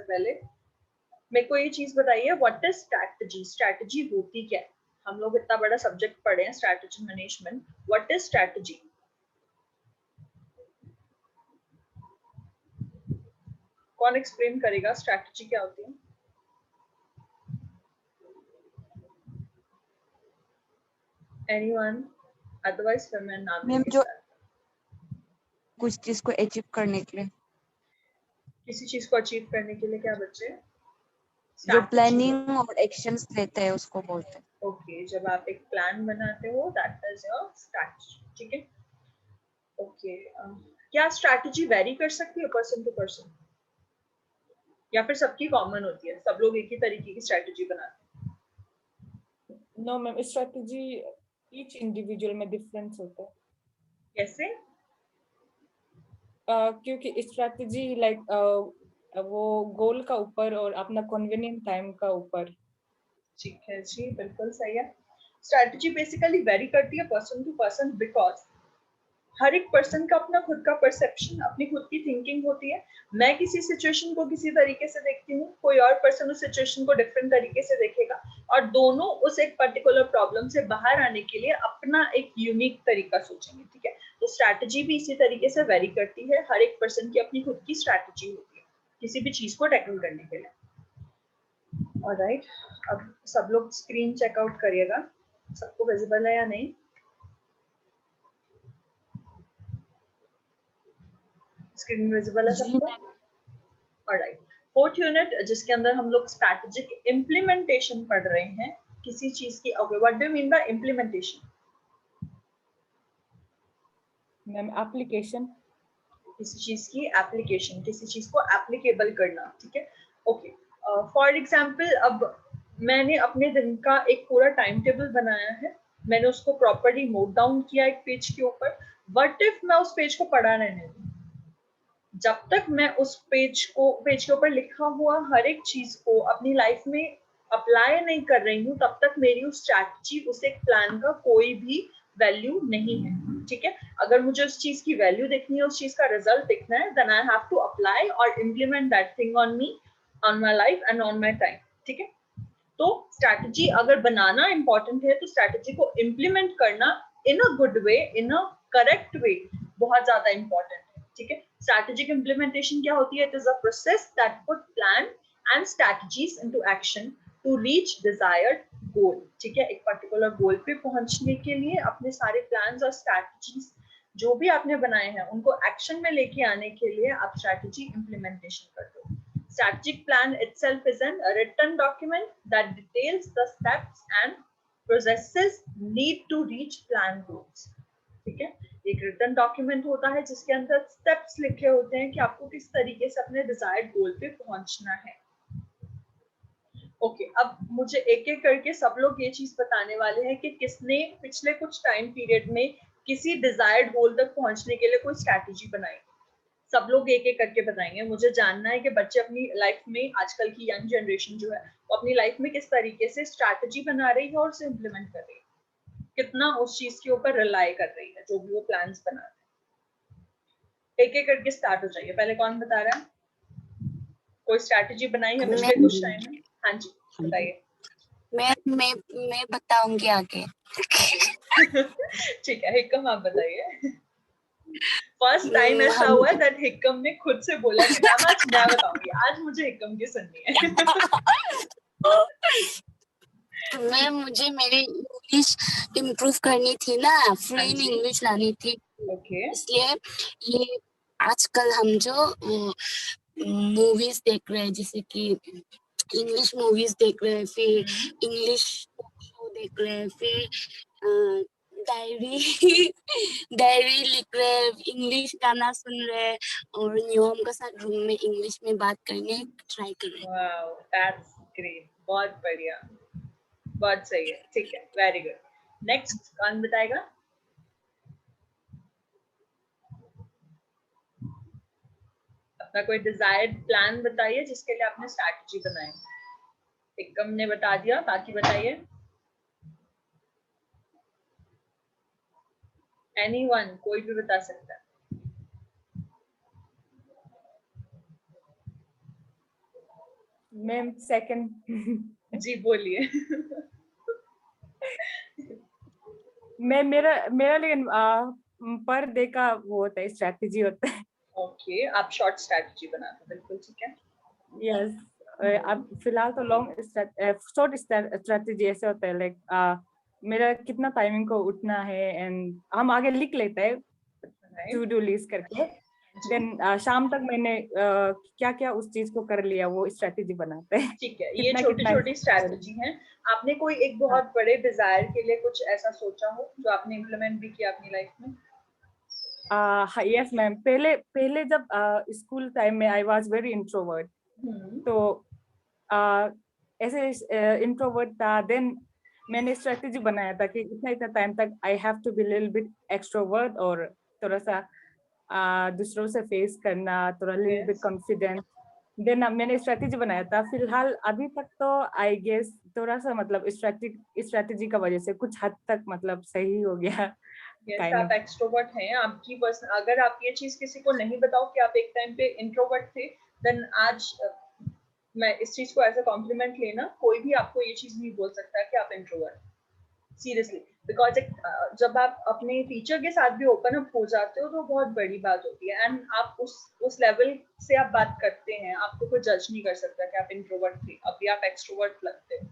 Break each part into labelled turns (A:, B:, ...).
A: पहले मेरे को ये चीज बताइए, व्हाट इज स्ट्रैटेजी? स्ट्रैटेजी होती क्या है? हम लोग इतना बड़ा सब्जेक्ट पढ़े हैं, strategy management, what is strategy? कौन एक्सप्लेन करेगा स्ट्रैटेजी क्या होती है? एनीवन? अदरवाइज फिर मैं नाम
B: मैम
A: लेके
B: जो
A: स्टार्ट।
B: कुछ चीज को अचीव करने के लिए,
A: किसी चीज को अचीव करने के लिए क्या बच्चे?
B: जो
A: स्ट्रैटेजी।
B: प्लानिंग और एक्शंस लेते हैं उसको बोलते हैं।
A: ओके, जब आप एक प्लान बनाते हो दैट इज योर स्ट्रैटेजी, ठीक है। ओके, क्या स्ट्रैटेजी वेरी कर सकती है पर्सन टू पर्सन, या फिर सबकी कॉमन होती है, सब लोग एक ही तरीके की स्ट्रैटेजी बनाते हैं?
C: No ma'am, strategy each individual में डिफरेंस होता है।
A: कैसे?
C: क्योंकि स्ट्रेटजी लाइक वो गोल का ऊपर और अपना कन्वीनियंट टाइम का ऊपर।
A: ठीक है जी, बिल्कुल सही है। स्ट्रैटेजी बेसिकली वेरी करती है पर्सन टू पर्सन, बिकॉज हर एक पर्सन का अपना खुद का परसेप्शन, अपनी खुद की थिंकिंग होती है। मैं किसी सिचुएशन को किसी तरीके से देखती हूँ, कोई और पर्सन उस सिचुएशन को डिफरेंट तरीके से देखेगा, और दोनों उस एक पर्टिकुलर प्रॉब्लम से बाहर आने के लिए अपना एक यूनिक तरीका सोचेंगे, ठीक है। तो स्ट्रैटेजी भी इसी तरीके से वेरी करती है, हर एक पर्सन की अपनी खुद की स्ट्रैटेजी होती है किसी भी चीज को टैकल करने के लिए। ऑलराइट, अब सब लोग स्क्रीन चेकआउट करिएगा, सबको विजिबल है या नहीं? स्क्रीन विजिबल है सबको? ऑलराइट, फोर्थ यूनिट जिसके अंदर हम लोग स्ट्रैटेजिक इम्प्लीमेंटेशन पढ़ रहे हैं किसी चीज की। Okay, what do you mean by implementation?
C: Ma'am application.
A: किसी चीज की एप्लीकेशन, किसी चीज को एप्लीकेबल करना, ठीक है। ओके, फॉर एग्जांपल अब मैंने अपने दिन का एक पूरा टाइम टेबल बनाया है, मैंने उसको प्रॉपर्ली नोट डाउन किया एक पेज के ऊपर। व्हाट इफ मैं उस पेज को पढ़ा रहने दूं? जब तक मैं उस पेज के ऊपर लिखा हुआ हर एक चीज को अपनी लाइफ में अप्लाई नहीं कर रही हूँ, तब तक मेरी उस स्ट्रैटेजी, उस एक प्लान का कोई भी वैल्यू नहीं है, ठीक है। अगर मुझे उस चीज की वैल्यू देखनी है, उस चीज का रिजल्ट देखना है, then I have to apply और implement that thing on me, on my life and on my time, ठीक है। तो स्ट्रैटेजी अगर बनाना इंपॉर्टेंट है, तो स्ट्रैटेजी को इम्प्लीमेंट करना इन a good way, in a correct way बहुत ज्यादा इंपॉर्टेंट है, ठीक है। स्ट्रैटेजिक इम्प्लीमेंटेशन क्या होती है? It is a process that put plan and strategies into action to reach desired goal, ठीक है। एक पर्टिकुलर गोल पे पहुंचने के लिए अपने सारे प्लान्स और स्ट्रैटेजीज जो भी आपने बनाए हैं उनको एक्शन में लेके आने के लिए आप स्ट्रैटेजी इम्प्लीमेंटेशन करते हो। Strategic plan itself is a written document that details the steps and processes need to reach plan goals, ठीक है। एक written document होता है जिसके अंदर steps लिखे होते हैं कि आपको किस तरीके से अपने desired goal पे पहुंचना है। ओके, अब मुझे एक एक करके सब लोग ये चीज बताने वाले हैं कि किसने पिछले कुछ टाइम पीरियड में किसी डिजायर्ड गोल तक पहुंचने के लिए कोई स्ट्रैटेजी बनाई। सब लोग एक एक करके बताएंगे। मुझे जानना है कि बच्चे अपनी लाइफ में, आजकल की यंग जनरेशन जो है, वो अपनी लाइफ में किस तरीके से स्ट्रैटेजी बना रही है और उसे इम्प्लीमेंट कर रही है, कितना उस चीज के ऊपर रिलाई कर रही है जो भी वो प्लान्स बना रहे हैं। एक एक करके स्टार्ट हो जाइए। पहले कौन बता रहा है? कोई स्ट्रैटेजी बनाई है पिछले कुछ टाइम में? हाँ जी, बताइए।
D: मैं बताऊंगी आगे।
A: ठीक है, हिकम आप बताइए। फर्स्ट टाइम ऐसा हुआ है दैट हिकम ने खुद से बोला कि मैम आज मैं बताऊंगी, आज मुझे हिकम की सुननी है।
D: मुझे मेरी इंग्लिश इम्प्रूव करनी थी ना, फ्लुएंट इंग्लिश लानी थी।
A: ओके,
D: इसलिए ये आजकल हम जो मूवीज देख रहे हैं, जैसे कि इंग्लिश मूवीज देख रहे हैं, फिर इंग्लिश शो देख रहे हैं, फिर डायरी लिख रहे हैं, इंग्लिश गाना सुन रहे हैं, और नियम के साथ रूम में इंग्लिश में बात करने ट्राई कर रहे हैं।
A: वाओ, दैट्स ग्रेट, बहुत बढ़िया, बहुत सही है, ठीक है, वेरी गुड। नेक्स्ट कौन बताएगा? अपना कोई डिजायर्ड प्लान बताइए जिसके लिए आपने स्ट्रैटेजी बनाई। हिकम ने बता दिया, बाकी बताइए। एनीवन, कोई भी बता सकता है।
C: Ma'am second.
A: जी बोलिए।
C: मैं मेरा मेरा लेकिन पर डे का वो होता है, स्ट्रेटजी होता है।
A: ओके, आप शॉर्ट स्ट्रैटेजी बनाते हैं, बिल्कुल ठीक है।
C: यस, अब फिलहाल तो लॉन्ग शॉर्ट स्ट्रेटजी ऐसे होता है, लाइक मेरा कितना टाइमिंग को उठना है, एंड हम आगे लिख लेते हैं टू
A: राइट
C: डू लिस्ट करके।
A: जी,
C: देन शाम तक मैंने क्या क्या उस चीज को कर लिया, वो स्ट्रेटजी बनाते हैं।
A: ठीक है, ये
C: कितना
A: छोटी
C: कितना।
A: छोटी स्ट्रैटेजी हैं। आपने कोई एक बहुत बड़े डिजायर के लिए कुछ ऐसा सोचा हो जो आपने इम्प्लीमेंट भी किया अपनी लाइफ में?
C: यस मैम, पहले पहले जब स्कूल टाइम में आई वाज वेरी इंट्रोवर्ट,
A: हम्म,
C: तो uh, ऐसे इंट्रोवर्ट था। देन मैंने स्ट्रेटजी बनाया था कि इतना इतना टाइम तक I have to be little bit extrovert, और थोड़ा सा दूसरों से फेस करना, थोड़ा little bit
A: yes,
C: confident. Then मैंने स्ट्रेटजी बनाया था। फिलहाल अभी तक तो आई गेस थोड़ा सा मतलब स्ट्रेटजी का वजह से कुछ हद तक मतलब सही हो गया।
A: yes,
C: काइंड
A: आप
C: ऑफ।
A: एक्सट्रोवर्ट हैं। आपकी पर्सन, अगर आप ये चीज किसी को नहीं बताओ कि आप एक टाइम पे इंट्रोवर्ट थे, देन आज मैं इस चीज को एज अ कॉम्प्लीमेंट लेना, कोई भी आपको ये चीज नहीं बोल सकता कि आप इंट्रोवर्ट, सीरियसली। बिकॉज जब आप अपने टीचर के साथ भी ओपन अप हो जाते हो तो बहुत बड़ी बात होती है, एंड आप उस लेवल से आप बात करते हैं, आपको कोई जज नहीं कर सकता कि आप इंट्रोवर्ट थे, अभी आप एक्सट्रोवर्ट लगते हो,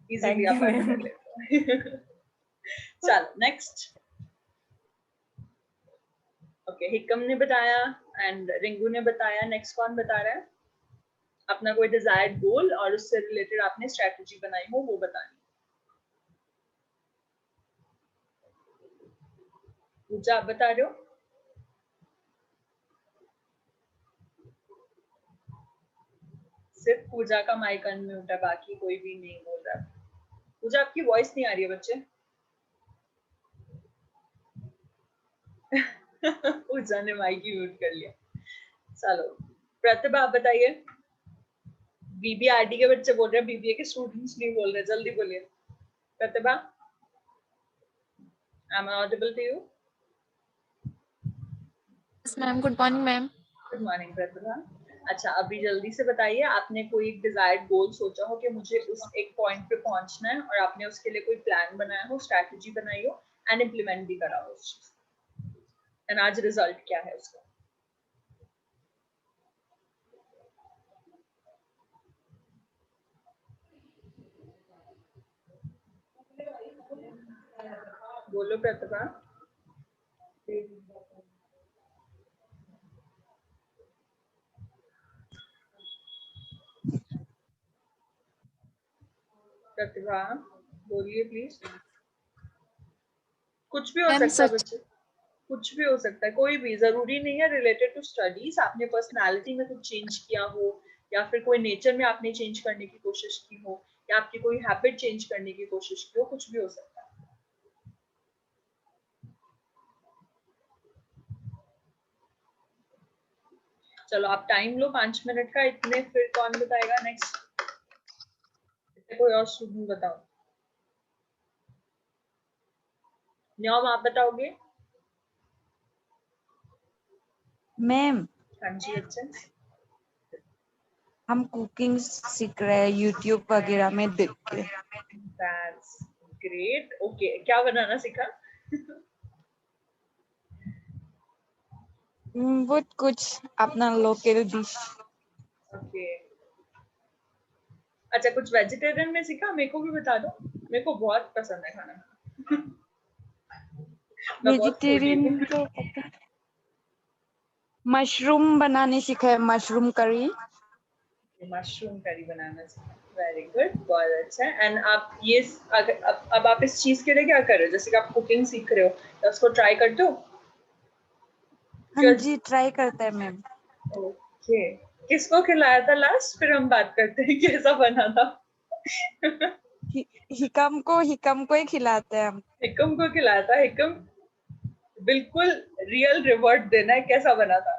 A: इजीली
C: थैंक
A: आप
C: यू
A: बात
C: मैम।
A: कर लेते हो। चलो नेक्स्ट। ओके, हिकम ने बताया एंड रिंगू ने बताया, नेक्स्ट कौन बता रहा है अपना कोई डिजायर्ड गोल और उससे रिलेटेड आपने स्ट्रेटजी बनाई हो वो बतानी? पूजा आप बता रहे हो? सिर्फ पूजा का माइक अनम्यूट है, बाकी कोई भी नहीं बोल रहा। पूजा आपकी वॉइस नहीं आ रही है बच्चे। पूजा ने माइक ही म्यूट कर लिया। चलो प्रतिभा आप बताइए। बीबीआरडी के बच्चे बोल रहे हैं, बीबीए के स्टूडेंट्स नहीं बोल रहे, जल्दी बोलिए। Pratibha, am I audible to you?
E: Yes ma'am, good morning ma'am.
A: Good morning Pratibha. अच्छा, अभी जल्दी से बताइए, आपने कोई एक डिजायर्ड गोल सोचा हो कि मुझे उस एक पॉइंट पे पहुंचना है, और आपने उसके लिए कोई प्लान बनाया हो, स्ट्रैटेजी बनाई हो, एंड इम्प्लीमेंट भी करा हो उस चीज, एंड आज रिजल्ट क्या है उसका? बोलो प्रतिभा। प्रतिभा बोलिए प्लीज। कुछ भी हो
E: मैम
A: सकता है
E: सच
A: बच्चे, कुछ भी हो सकता है, कोई भी, जरूरी नहीं है रिलेटेड टू स्टडीज। आपने पर्सनालिटी में कुछ चेंज किया हो, या फिर कोई नेचर में आपने चेंज करने की कोशिश की हो, या आपकी कोई हैबिट चेंज करने की कोशिश की हो, कुछ भी हो सकता है। चलो आप टाइम लो 5 मिनट का, इतने फिर कौन बताएगा नेक्स्ट? कोई और स्टूडेंट बताओ। न्योम आप बताओगे?
B: मैम
A: हाँ जी, अच्छा।
B: हम कुकिंग सीख रहे हैं यूट्यूब वगैरह में देख के।
A: That's great. ओके, क्या बनाना सीखा?
B: बहुत कुछ अपना लोकल डिश।
A: ओके, अच्छा, कुछ वेजिटेरियन में सीखा? मेरे को भी बता दो, मेरे को बहुत पसंद है खाना। मैं बहुत फूडी हूँ।
B: वेजिटेरियन तो मशरूम बनाने सीखा है, मशरूम करी।
A: मशरूम करी बनाना सीखा, वेरी गुड, बहुत अच्छा। एंड आप ये अब आप इस चीज के लिए क्या कर रहे हो, जैसे कि आप कुकिंग सीख रहे हो, तो उसको ट्राई करते हो?
B: हाँ जी, ट्राई करता है मैम।
A: ओके, किसको खिलाया था लास्ट, फिर हम बात करते हैं कैसा बना था।
B: हिकम को ही खिलाते हैं हम।
A: हिकम को खिलाया था। हिकम, बिल्कुल रियल रिवॉर्ड देना है, कैसा बना था?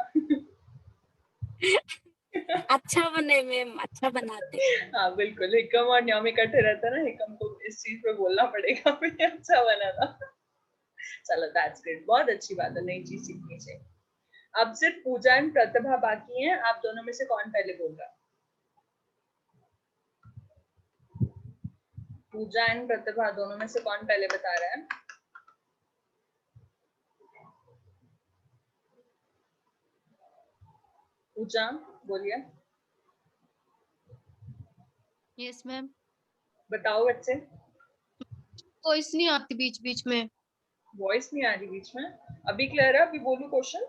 D: अच्छा बने मैम, अच्छा बनाते।
A: हाँ बिल्कुल, हिकम और न्याम इकट्ठे रहते हैं ना, हिकम को इस चीज पे बोलना पड़ेगा भी अच्छा बना था। चलो दैट्स ग्रेट, बहुत अच्छी बात है, नई चीज सीखनी चाहिए। अब सिर्फ पूजा एंड प्रतिभा बाकी हैं, आप दोनों में से कौन पहले बोल रहा है? पूजा एंड प्रतिभा दोनों में से कौन पहले बता रहा है? पूजा बोलिए।
E: Yes ma'am.
A: बताओ बच्चे।
E: वॉइस नहीं आती बीच बीच में।
A: वॉइस नहीं आ रही बीच में? अभी क्लियर है? अभी बोलूं क्वेश्चन?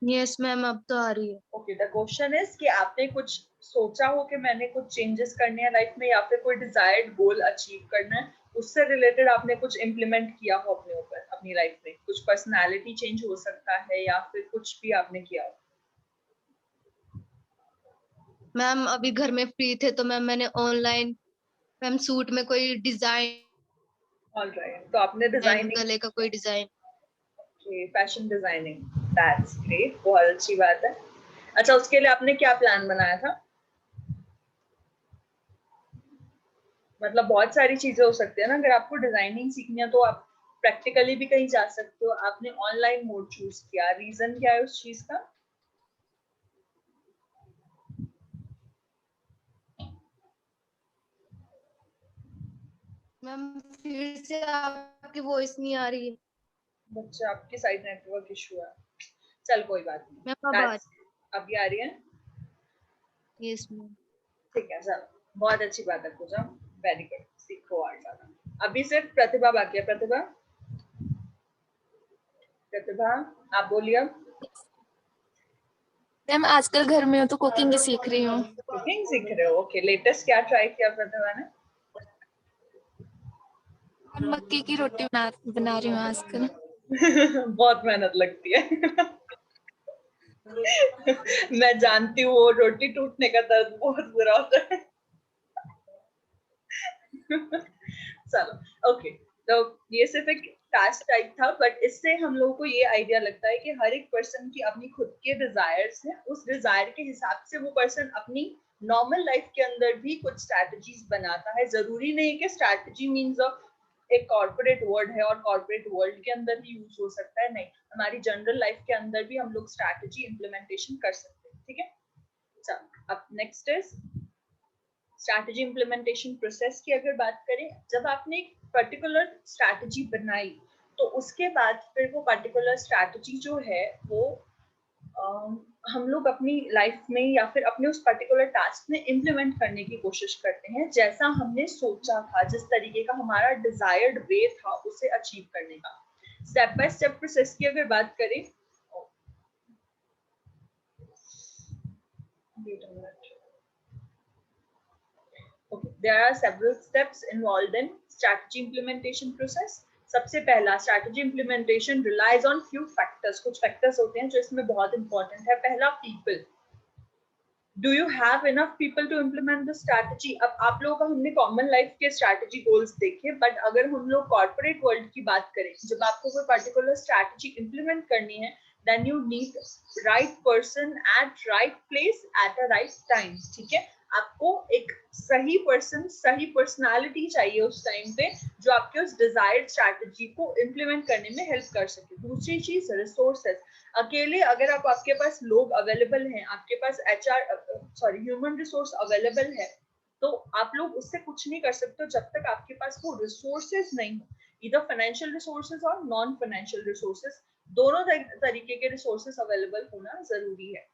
E: यस मैम अब तो आ रही है।
A: ओके, द क्वेश्चन इज कि आपने कुछ सोचा हो कि मैंने कुछ चेंजेस करने हैं लाइफ में, या फिर कोई डिजायर्ड गोल अचीव करना है, उससे रिलेटेड आपने कुछ इम्प्लीमेंट किया हो अपने ऊपर, अपनी लाइफ में कुछ पर्सनालिटी चेंज हो सकता है या फिर कुछ भी आपने किया हो।
E: मैम अभी घर में फ्री थे तो मैंने ऑनलाइन मैम सूट में कोई डिजाइन,
A: ऑलराइट, तो आपने डिजाइनिंग,
E: गले का कोई design.
A: Fashion designing, that's great, बहुत अच्छी बात है। अच्छा, उसके लिए आपने क्या प्लान बनाया था? मतलब बहुत सारी चीजें हो सकती है ना, अगर आपको डिजाइनिंग सीखनी है तो आप प्रैक्टिकली भी कहीं जा सकते हो, आपने ऑनलाइन मोड चूज किया, रीजन क्या है उस चीज का?
E: मैम फिर से आपकी वॉइस नहीं आ रही है।
A: बच्चा आपकी साइड नेटवर्क इशू है, चल कोई बात नहीं।
E: मैम अब आ
A: That's- अभी आ रही है?
E: Yes ma'am.
A: ठीक है, चलो बहुत अच्छी बात है पूजा, वेरी गुड, सीखो और ज्यादा। अभी सिर्फ प्रतिभा बाकी है। प्रतिभा, प्रतिभा आप बोलिए।
E: मैम आजकल घर में हूँ तो कुकिंग ही सीख रही हूँ।
A: कुकिंग सीख रहे हो? ओके, लेटेस्ट क्या ट्राई किया प्रतिभा ने?
E: मक्की की रोटी बना रही हूँ आजकल।
A: बहुत मेहनत लगती है। मैं जानती हूँ, वो रोटी टूटने का दर्द बहुत बुरा होता है। चलो ओके, तो ये सिर्फ एक टास्क टाइप था, बट इससे हम लोगों को ये आइडिया लगता है कि हर एक पर्सन की अपनी खुद के डिजायर्स हैं, उस डिजायर के हिसाब से वो पर्सन अपनी नॉर्मल लाइफ के अंदर भी कुछ स्ट्रैटेजीज बनाता है। जरूरी नहीं कि स्ट्रैटेजी मीन्स एक कॉर्पोरेट वर्ड है और कॉर्पोरेट वर्ल्ड के अंदर भी यूज हो सकता है, नहीं, हमारी जनरल लाइफ के अंदर भी हम लोग स्ट्रैटेजी इम्प्लीमेंटेशन कर सकते हैं। ठीक है, चलो अब next is strategy implementation process की अगर बात करें, जब आपने एक पर्टिकुलर स्ट्रैटेजी बनाई तो उसके बाद फिर वो पर्टिकुलर स्ट्रैटेजी जो है वो हम लोग अपनी लाइफ में या फिर अपने उस पर्टिकुलर टास्क में इम्प्लीमेंट करने की कोशिश करते हैं, जैसा हमने सोचा था, जिस तरीके का हमारा डिजायर्ड वे था उसे अचीव करने का। स्टेप बाय स्टेप प्रोसेस की अगर बात करें, Okay, there are several steps involved in strategy implementation process. सबसे पहला, strategy implementation relies on few factors. कुछ factors होते हैं जो इसमें बहुत important है। पहला, people. Do you have enough people to implement the strategy? अब आप लोगों का हमने common life के strategy goals देखे, but अगर हम लोग corporate world की बात करें, जब आपको कोई particular strategy implement करनी है, then you need right person at right place at a right time. ठीक है, आपको एक सही पर्सन, सही पर्सनालिटी चाहिए उस टाइम पे जो आपके उस डिजायर्ड स्ट्रैटेजी को इम्प्लीमेंट करने में हेल्प कर सके। दूसरी चीज, रिसोर्सेज। अकेले अगर आपके पास लोग अवेलेबल हैं, आपके पास ह्यूमन रिसोर्स अवेलेबल है, तो आप लोग उससे कुछ नहीं कर सकते जब तक आपके पास वो रिसोर्सेज नहीं हो, इधर फाइनेंशियल रिसोर्सेज और नॉन फाइनेंशियल रिसोर्सेज, दोनों तरीके के रिसोर्सेज अवेलेबल होना जरूरी है।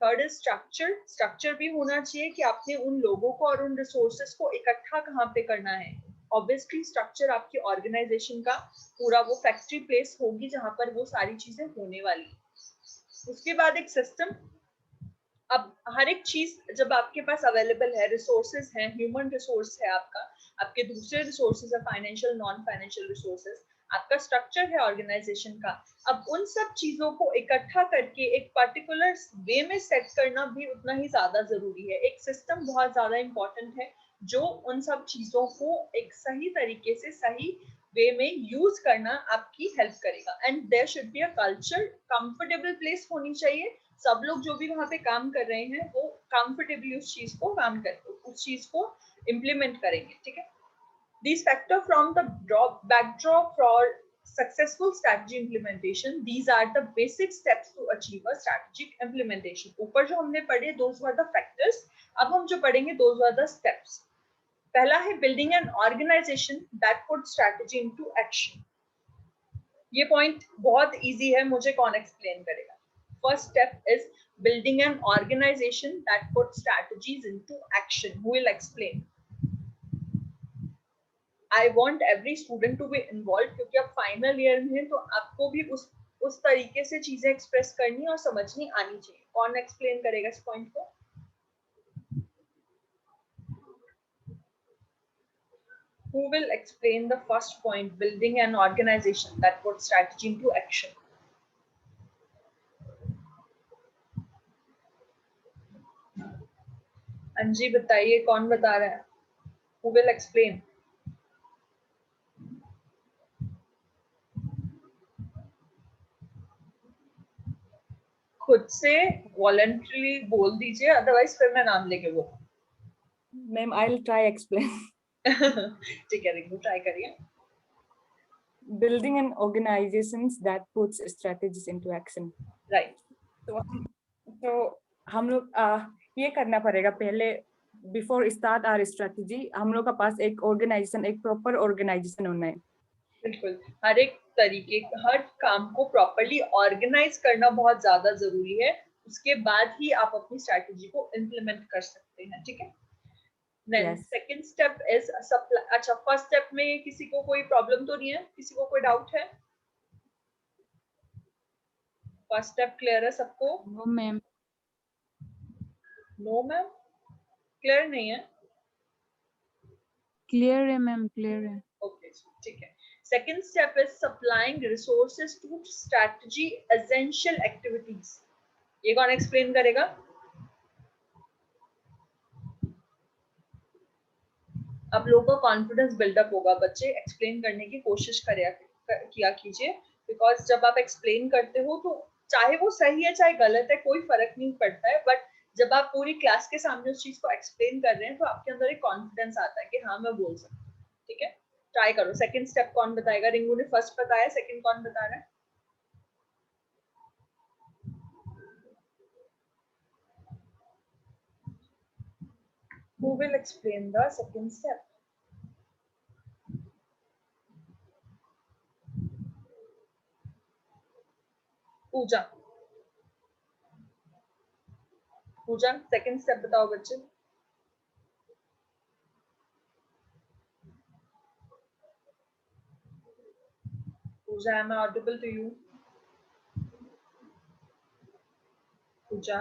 A: Third is structure. स्ट्रक्चर भी होना चाहिए कि आपने उन लोगों को और उन रिसोर्सेज को इकट्ठा कहाँ पे करना है। ऑब्वियसली स्ट्रक्चर आपकी ऑर्गेनाइजेशन का पूरा वो फैक्ट्री प्लेस होगी जहां पर वो सारी चीजें होने वाली। उसके बाद एक सिस्टम। अब हर एक चीज जब आपके पास अवेलेबल है, रिसोर्सेज हैं, ह्यूमन रिसोर्स है आपका, आपके दूसरे रिसोर्सेज है फाइनेंशियल, नॉन फाइनेंशियल रिसोर्सेज, आपका स्ट्रक्चर है ऑर्गेनाइजेशन का। अब उन सब चीजों को इकट्ठा करके एक पर्टिकुलर वे में सेट करना भी उतना ही ज्यादा जरूरी है। एक सिस्टम बहुत ज्यादा इंपॉर्टेंट है जो उन सब चीजों को एक सही तरीके से सही वे में यूज करना आपकी हेल्प करेगा। And there should be a culture, comfortable place होनी चाहिए, सब लोग जो भी वहां पे काम कर रहे हैं वो कंफर्टेबली उस चीज को इम्प्लीमेंट करेंगे। ठीक है, these factors from the backdrop for successful strategy implementation, these are the basic steps to achieve a strategic implementation. ऊपर जो हमने पढ़े those were the factors, अब हम जो पढ़ेंगे those were the steps. पहला है building an organisation that put strategy into action. ये पॉइंट बहुत इजी है, मुझे कौन एक्सप्लेन करेगा? First step is building an organization that puts strategies into action. Who will explain? I want every student to be involved क्योंकि अब final year में है, तो आपको भी उस तरीके से चीजें एक्सप्रेस करनी और समझनी आनी चाहिए। कौन एक्सप्लेन करेगा इस पॉइंट को? Who will explain the first point, building an organization that puts strategy into action? अंजी बताइए, कौन बता रहा है? Who will explain? खुद से वॉलंटरी बोल दीजिए, अदरवाइज फिर मैं नाम लेके बोलूँ।
C: Ma'am I will try explain.
A: ठीक है, रिंकू ट्राई करिए।
C: Building an organizations that puts strategies into action.
A: Right.
C: तो हम लोग ये करना पड़ेगा पहले, बिफोर स्टार्ट आवर स्ट्रेटजी हम लोग का पास एक ऑर्गेनाइजेशन, एक प्रॉपर ऑर्गेनाइजेशन होना है।
A: बिल्कुल, हर एक तरीके, हर काम को प्रॉपर्ली ऑर्गेनाइज करना बहुत ज्यादा जरूरी है, उसके बाद ही आप अपनी स्ट्रैटेजी को इम्प्लीमेंट कर सकते हैं। ठीक है। Then second step is supply। अच्छा, फर्स्ट स्टेप में किसी को कोई प्रॉब्लम तो नहीं है? किसी को कोई डाउट है? फर्स्ट स्टेप क्लियर है सबको?
B: No ma'am.
A: No ma'am, clear नहीं है?
B: क्लियर है मैम, क्लियर है।
A: ओके, ठीक है। Second step is supplying resources to strategy essential activities. ये कौन एक्सप्लेन करेगा? अब लोगों का कॉन्फिडेंस बिल्डअप होगा, बच्चे एक्सप्लेन करने की कोशिश किया कीजिए, बिकॉज जब आप एक्सप्लेन करते हो तो चाहे वो सही है चाहे गलत है कोई फर्क नहीं पड़ता है, बट जब आप पूरी क्लास के सामने उस चीज को एक्सप्लेन कर रहे हैं तो आपके अंदर एक कॉन्फिडेंस आता है कि हाँ मैं बोल सकता हूँ। ठीक है, ट्राई करो। सेकंड स्टेप कौन बताएगा? रिंगू ने फर्स्ट बताया, सेकंड कौन बता रहा है? Who will explain the second step? Pooja. Pooja, second step बताओ बच्चे। Pooja, am I audible to you? Pooja,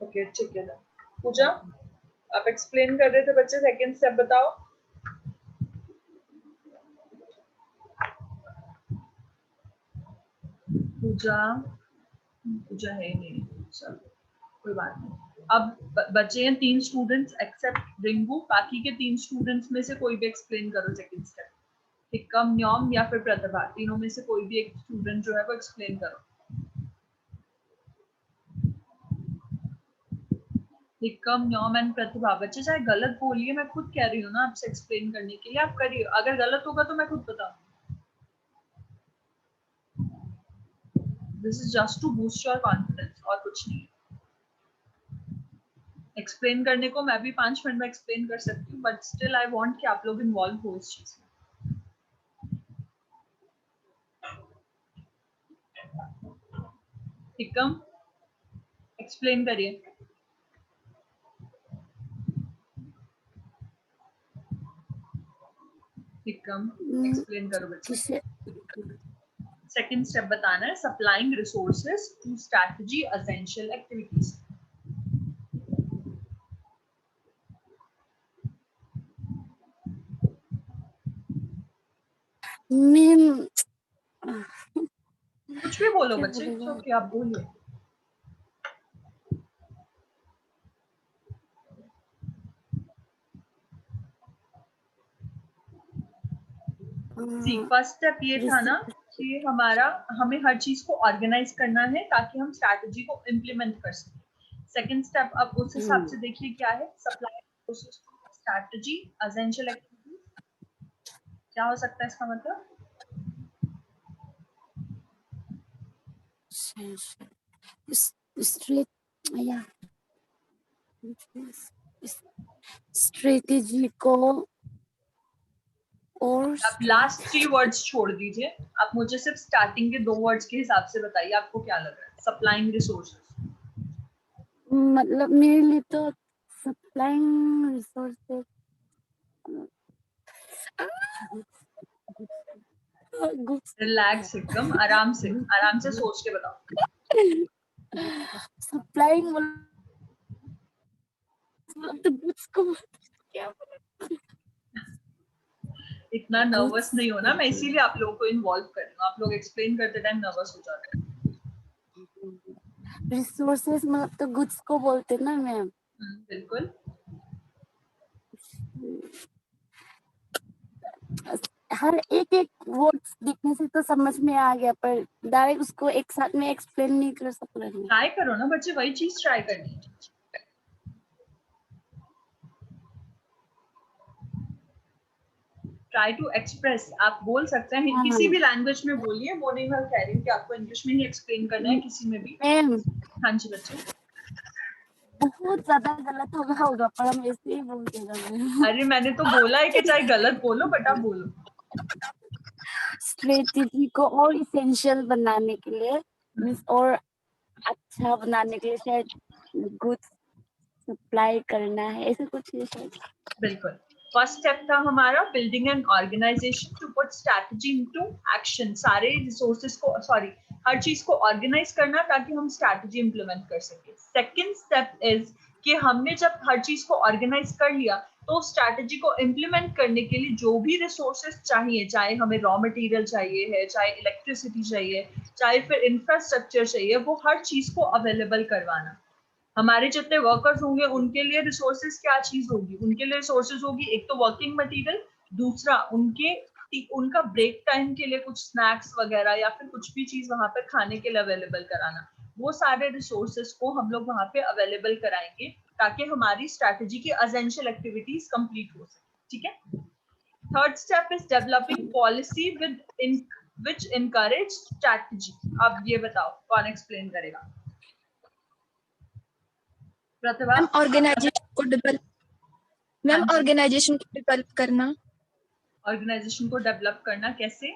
A: okay ठीक है। पूजा, आप एक्सप्लेन कर रहे थे बच्चे, सेकंड स्टेप बताओ। पूजा, पूजा है नहीं, चलो कोई बात नहीं। अब बचे हैं 3 स्टूडेंट्स एक्सेप्ट रिंगू, बाकी के 3 स्टूडेंट्स में से कोई भी एक्सप्लेन करो सेकंड स्टेप। हिक्कम, न्योम या फिर प्रतिभा, तीनों में से कोई भी एक स्टूडेंट जो है वो एक्सप्लेन करो। हिक्कम, न्योम एंड प्रतिभा। बच्चे चाहे गलत बोलिए, मैं खुद कह रही हूँ ना आपसे एक्सप्लेन करने के लिए, आप करिए। अगर गलत होगा तो मैं खुद बताऊँ। This is just to boost your confidence और कुछ नहीं। एक्सप्लेन करने को मैं भी 5 मिनट में एक्सप्लेन कर सकती हूँ, बट स्टिल आई वांट कि आप लोग इन्वॉल्व हो इस चीज में। हिक्कम, एक्सप्लेन करिए। हिक्कम, एक्सप्लेन करो बच्चे। सेकंड स्टेप बताना है, supplying resources to strategy essential activities.
D: Ma'am
A: कुछ भी बोलो बच्चे, तो क्या आप बोलिए। फर्स्ट स्टेप ये था ना कि हमें हर चीज को ऑर्गेनाइज करना है ताकि हम स्ट्रैटेजी को इम्प्लीमेंट कर सकें। सेकंड स्टेप अब उस हिसाब से देखिए क्या है, सप्लाई स्ट्रैटेजी एसेंशियल एक्टिविटीज। क्या हो सकता है इसका मतलब?
D: स्ट्रेटेजी को और
A: आप लास्ट 3 वर्ड्स छोड़ दीजिए, आप मुझे सिर्फ स्टार्टिंग के 2 वर्ड्स के हिसाब से बताइए आपको क्या लग रहा है। सप्लाइंग रिसोर्सेज,
D: मतलब मेरे लिए तो सप्लाइंग रिसोर्सेज
A: रिलैक्स, एकदम आराम से सोच के बताओ।
D: सप्लाइंग तो उसको क्या
A: इतना नर्वस नहीं होना, मैं इसीलिए आप लोगों को इन्वॉल्व कर रही हूँ। आप लोग एक्सप्लेन करते टाइम नर्वस हो जाते हैं।
D: रिसोर्सेज मतलब तो गुड्स को बोलते ना मैम।
A: बिल्कुल।
D: हर एक एक वर्ड्स दिखने से तो समझ में आ गया, पर डायरेक्ट उसको एक साथ में एक्सप्लेन नहीं कर सकते हैं।
A: ट्राई करो ना बच्चे, वही चीज ट्राई करनी है। ट्राई टू एक्सप्रेस, आप बोल सकते हैं किसी भी लैंग्वेज में बोलिए, वो नहीं मैं कह रही हूँ कि आपको इंग्लिश में ही एक्सप्लेन करना है, किसी में भी।
D: मैम
A: हाँ जी बच्चे।
D: बहुत ज्यादा गलत होगा पर हम ऐसे ही बोलते हैं।
A: अरे मैंने तो बोला है कि चाहे गलत बोलो बट आप बोलो।
D: स्ट्रेटेजी को और इसेंशियल बनाने के लिए मींस और अच्छा बनाने के लिए शायद गुड्स सप्लाई करना है, ऐसा कुछ है शायद।
A: बिल्कुल। फर्स्ट स्टेप था हमारा building an organisation to put strategy into action. सारे रिसोर्सेज को हर चीज को ऑर्गेनाइज करना ताकि हम स्ट्रैटेजी इंप्लीमेंट कर सके। सेकंड स्टेप इज कि हमने जब हर चीज को ऑर्गेनाइज कर लिया तो स्ट्रैटेजी को इम्प्लीमेंट करने के लिए जो भी रिसोर्सेज चाहिए, चाहे हमें रॉ मटेरियल चाहिए है, चाहे इलेक्ट्रिसिटी चाहिए, चाहे फिर इंफ्रास्ट्रक्चर चाहिए, वो हर चीज को अवेलेबल करवाना। हमारे जितने वर्कर्स होंगे उनके लिए रिसोर्सेज क्या चीज होगी, उनके लिए रिसोर्सेज होगी एक तो वर्किंग मटेरियल, दूसरा उनका ब्रेक टाइम के लिए कुछ स्नैक्स वगैरह या फिर कुछ भी चीज वहां पर खाने के लिए अवेलेबल कराना। वो सारे रिसोर्सेज को हम लोग वहां पे अवेलेबल कराएंगे ताकि हमारी स्ट्रैटेजी की एसेंशियल एक्टिविटीज कंप्लीट हो सके। ठीक है। Third step is developing policy which encourage strategy. अब ये बताओ कौन एक्सप्लेन करेगा? प्रतिभा।
F: मैम ऑर्गेनाइजेशन को डेवलप करना।
A: ऑर्गेनाइजेशन को डेवलप करना कैसे?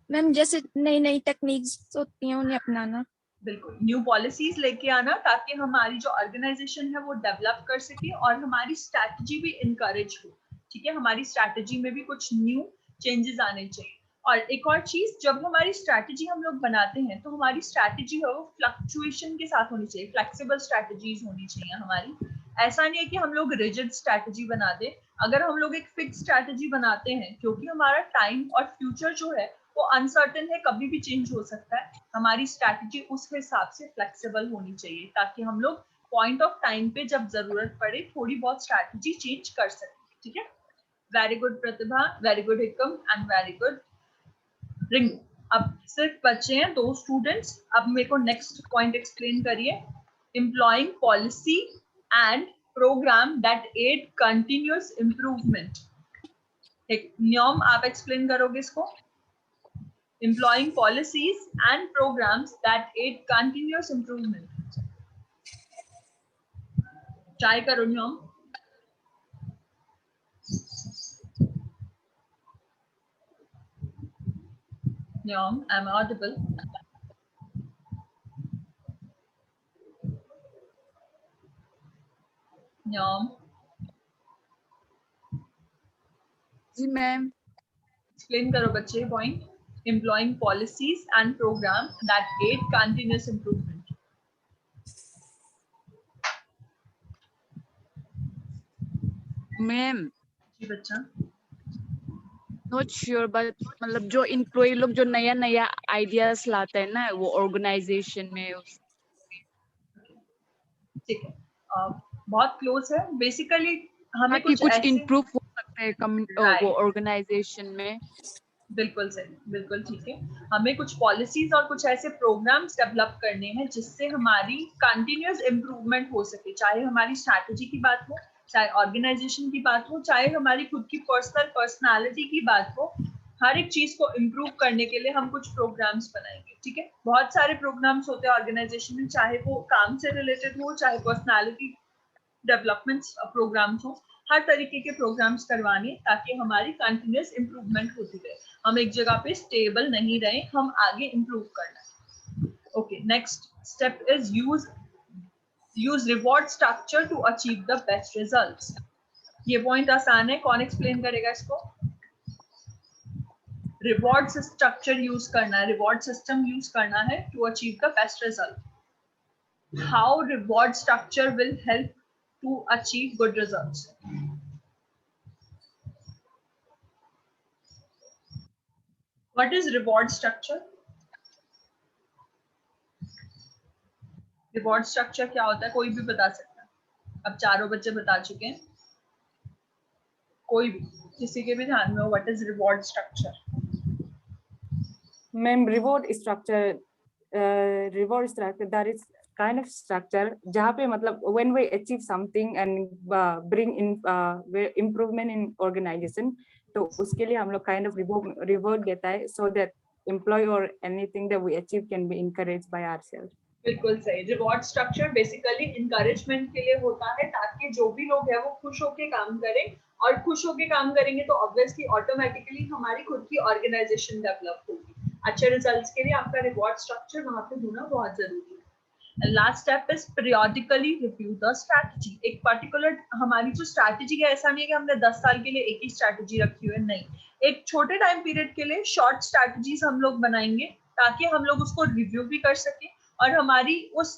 F: मैम जैसे नई नई टेक्निक्स होती हैं उन्हें अपनाना।
A: बिल्कुल, न्यू पॉलिसीज लेके आना ताकि हमारी जो ऑर्गेनाइजेशन है वो डेवलप कर सके और हमारी स्ट्रैटेजी भी इनकरेज हो। ठीक है, हमारी स्ट्रैटेजी में भी कुछ न्यू चेंजेस आने चाहिए। और एक और चीज, जब हमारी स्ट्रैटेजी हम लोग बनाते हैं तो हमारी स्ट्रैटेजी है वो फ्लक्चुएशन के साथ होनी चाहिए, फ्लेक्सिबल स्ट्रैटेजीज होनी चाहिए हमारी। ऐसा नहीं है कि हम लोग रिजिड स्ट्रैटेजी बना दे। अगर हम लोग एक फिक्स स्ट्रैटेजी बनाते हैं, क्योंकि हमारा टाइम और फ्यूचर जो है वो अनसर्टेन है, कभी भी चेंज हो सकता है, हमारी स्ट्रैटेजी उस हिसाब से फ्लेक्सिबल होनी चाहिए ताकि हम लोग पॉइंट ऑफ टाइम पे जब जरूरत पड़े थोड़ी बहुत स्ट्रैटेजी चेंज कर सकें। ठीक है, very good Pratibha, very good हिकम एंड वेरी गुड रिंग। अब सिर्फ बचे हैं 2 स्टूडेंट्स। अब मेरे को नेक्स्ट पॉइंट एक्सप्लेन करिए। Employing policy and programme that aid continuous improvement. नियम आप एक्सप्लेन करोगे इसको? Employing policies and programs that aid continuous improvement. Try karo Nyom. Nyom, am I audible? Nyom.
B: जी मैम।
A: Explain karo बच्चे point. Employing policies and programs that aid continuous improvement.
B: Ma'am
A: ji बच्चा।
B: Not sure but मतलब जो employ लोग जो नया नया ideas लाते हैं ना वो ऑर्गेनाइजेशन में।
A: ठीक है, बहुत क्लोज है। बेसिकली हमें कुछ ऐसे
B: इम्प्रूव हो सकते हैं वो ऑर्गेनाइजेशन में।
A: बिल्कुल सही, बिल्कुल ठीक है। हमें कुछ पॉलिसीज और कुछ ऐसे प्रोग्राम्स डेवलप करने हैं जिससे हमारी कंटिन्यूअस इम्प्रूवमेंट हो सके, चाहे हमारी स्ट्रैटेजी की बात हो, चाहे ऑर्गेनाइजेशन की बात हो, चाहे हमारी खुद की पर्सनैलिटी की बात हो। हर एक चीज को इम्प्रूव करने के लिए हम कुछ प्रोग्राम्स बनाएंगे, ठीक है। बहुत सारे प्रोग्राम्स होते हैं ऑर्गेनाइजेशन में, चाहे वो काम से रिलेटेड हो, चाहे पर्सनालिटी डेवलपमेंट प्रोग्राम्स हो, हर तरीके के प्रोग्राम्स करवाने ताकि हमारी कंटिन्यूअस इम्प्रूवमेंट होती रहे, हम एक जगह पे स्टेबल नहीं रहे, हम आगे इम्प्रूव करना। Okay, next step is use reward structure to achieve the best results. ये पॉइंट आसान है, कौन एक्सप्लेन करेगा इसको? रिवॉर्ड स्ट्रक्चर यूज करना है, रिवॉर्ड सिस्टम यूज करना है to achieve the best result. How reward structure will help to achieve good results? What is reward structure? Reward structure क्या होता है, कोई भी बता सकता है। अब चारों बच्चे बता चुके हैं, कोई भी, किसी के भी ध्यान में हो, what is reward structure?
C: Ma'am, reward structure that is kind of structure जहाँ पे मतलब when we achieve something and bring in improvement in organization, तो उसके लिए हम लोग kind of reward देता है so that employee or anything that we achieve can be encouraged by ourselves.
A: बिल्कुल सही। रिवॉर्ड स्ट्रक्चर बेसिकली इंकरेजमेंट के लिए होता है ताकि जो भी लोग हैं वो खुश होके काम करें, और खुश होके काम करेंगे तो ऑब्वियसली ऑटोमेटिकली हमारी खुद की ऑर्गेनाइजेशन डेवलप होगी। अच्छे रिजल्ट्स के लिए आपका रिवॉर्ड स्ट्रक्चर वहां पे होना बहुत जरूरी है। Last step is periodically review the strategy. एक पर्टिकुलर हमारी जो स्ट्रैटेजी है, ऐसा नहीं है कि हमने 10 साल के लिए एक ही स्ट्रैटेजी रखी हुई है, नहीं, एक छोटे टाइम पीरियड के लिए शॉर्ट स्ट्रैटेजीज हम लोग बनाएंगे ताकि हम लोग उसको रिव्यू भी कर सकें और हमारी उस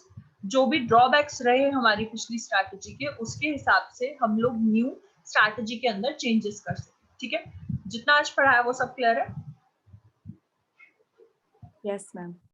A: जो भी ड्रॉबैक्स रहे हमारी पिछली स्ट्रैटेजी के, उसके हिसाब से हम लोग न्यू स्ट्रैटेजी के अंदर चेंजेस कर सकें। ठीक है, जितना आज पढ़ाया वो सब क्लियर है?
C: Yes, ma'am.